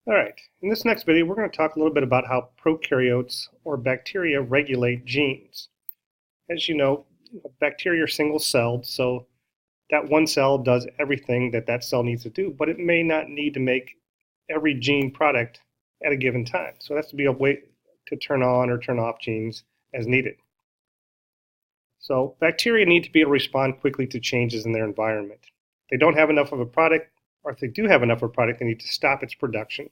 All right, in this next video, we're going to talk a little bit about how prokaryotes or bacteria regulate genes. As you know, bacteria are single-celled, so that one cell does everything that that cell needs to do, but it may not need to make every gene product at a given time. So it has to be a way to turn on or turn off genes as needed. So bacteria need to be able to respond quickly to changes in their environment. If they don't have enough of a product, or if they do have enough of a product, they need to stop its production.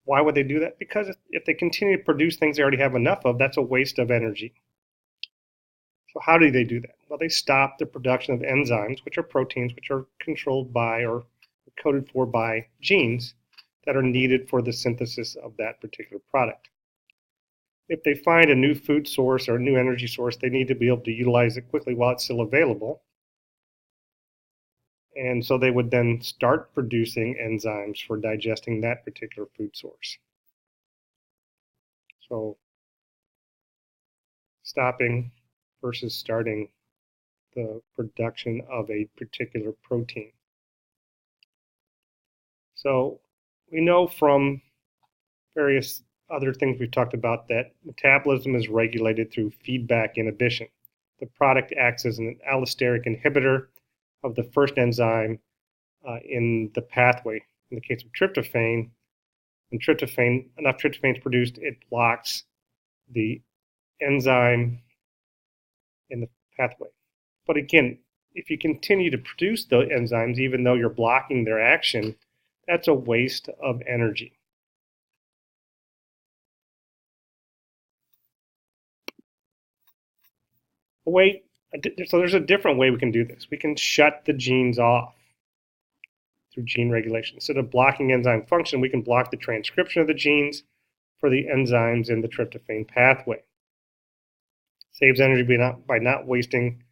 Why would they do that? Because if they continue to produce things they already have enough of, that's a waste of energy. So how do they do that? Well, they stop the production of enzymes, which are proteins, which are controlled by or coded for by genes that are needed for the synthesis of that particular product. If they find a new food source or a new energy source, they need to be able to utilize it quickly while it's still available. And so they would then start producing enzymes for digesting that particular food source. So stopping versus starting the production of a particular protein. So we know from various other things we've talked about that metabolism is regulated through feedback inhibition. The product acts as an allosteric inhibitor of the first enzyme in the pathway. In the case of tryptophan, when enough tryptophan is produced, it blocks the enzyme in the pathway. But again, if you continue to produce the enzymes, even though you're blocking their action, that's a waste of energy. So there's a different way we can do this. We can shut the genes off through gene regulation. Instead of blocking enzyme function, we can block the transcription of the genes for the enzymes in the tryptophan pathway. Saves energy by not wasting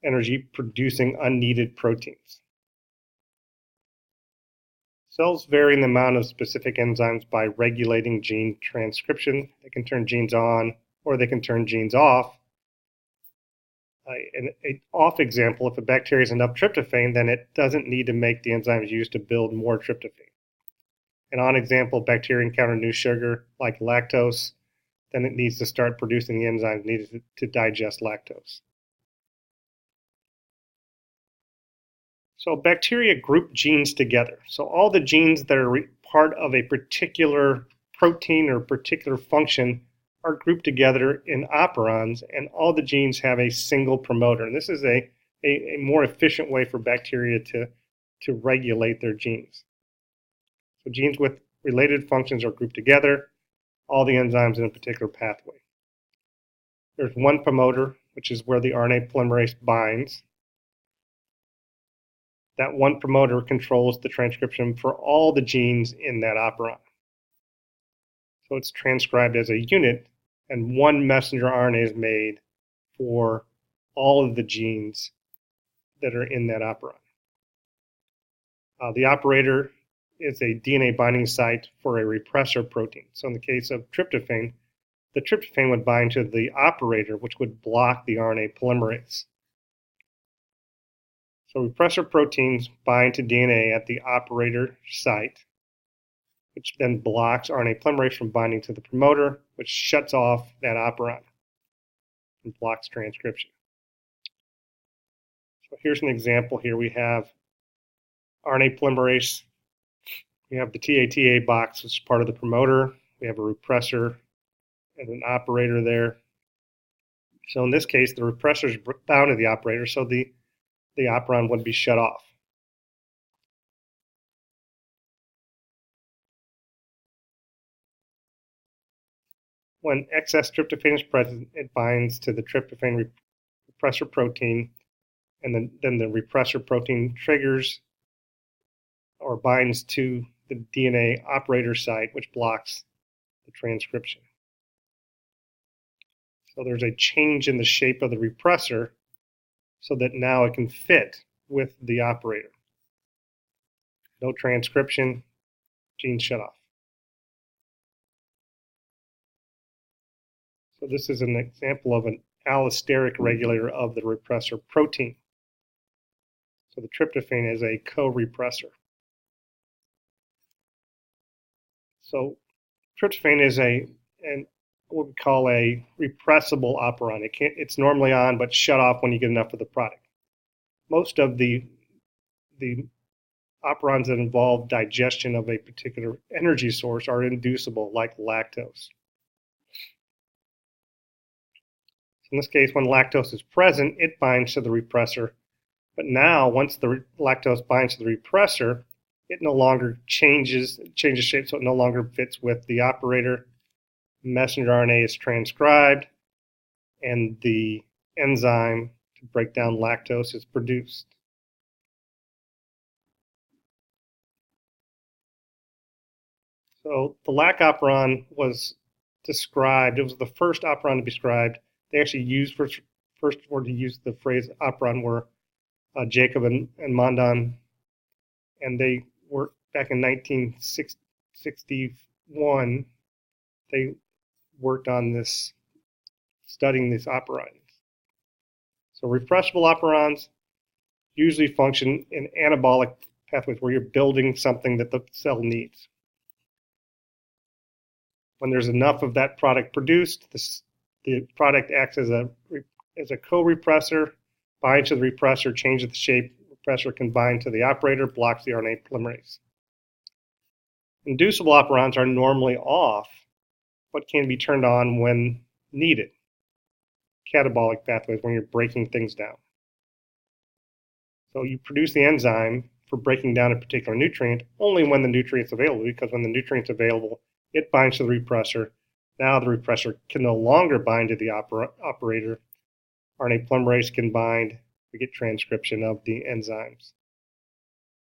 energy producing unneeded proteins. Cells vary in the amount of specific enzymes by regulating gene transcription. They can turn genes on or they can turn genes off. An off example, if a bacteria has enough tryptophan, then it doesn't need to make the enzymes used to build more tryptophan. An on example, bacteria encounter new sugar like lactose, then it needs to start producing the enzymes needed to digest lactose. So bacteria group genes together. So all the genes that are part of a particular protein or particular function are grouped together in operons, and all the genes have a single promoter. And this is a more efficient way for bacteria to regulate their genes. So genes with related functions are grouped together, all the enzymes in a particular pathway. There's one promoter, which is where the RNA polymerase binds. That one promoter controls the transcription for all the genes in that operon. So it's transcribed as a unit, and one messenger RNA is made for all of the genes that are in that operon. The operator is a DNA binding site for a repressor protein. So in the case of tryptophan, the tryptophan would bind to the operator, which would block the RNA polymerase. So repressor proteins bind to DNA at the operator site, which then blocks RNA polymerase from binding to the promoter, which shuts off that operon and blocks transcription. So here's an example here. We have RNA polymerase. We have the TATA box, which is part of the promoter. We have a repressor and an operator there. So in this case, the repressor is bound to the operator, so the operon would be shut off. When excess tryptophan is present, it binds to the tryptophan repressor protein, and then the repressor protein triggers or binds to the DNA operator site, which blocks the transcription. So there's a change in the shape of the repressor so that now it can fit with the operator. No transcription, gene shut off. So this is an example of an allosteric regulator of the repressor protein. So the tryptophan is a co-repressor. tryptophan is what we call a repressible operon. It's normally on but shut off when you get enough of the product. Most of the operons that involve digestion of a particular energy source are inducible, like lactose. In this case, when lactose is present, it binds to the repressor. But now, once the lactose binds to the repressor, it no longer changes shape, so it no longer fits with the operator. Messenger RNA is transcribed, and the enzyme to break down lactose is produced. So the lac operon was described. It was the first operon to be described. They actually used first word to use the phrase operon were Jacob and Mondon, and they worked back in 1961. They worked on this, studying these operons. So repressible operons usually function in anabolic pathways where you're building something that the cell needs. When there's enough of that product produced, the product acts as a co-repressor, binds to the repressor, changes the shape. Repressor can bind to the operator, blocks the RNA polymerase. Inducible operons are normally off, but can be turned on when needed. Catabolic pathways, when you're breaking things down. So you produce the enzyme for breaking down a particular nutrient only when the nutrient's available, because when the nutrient's available, it binds to the repressor. Now the repressor can no longer bind to the operator. RNA polymerase can bind. We get transcription of the enzymes.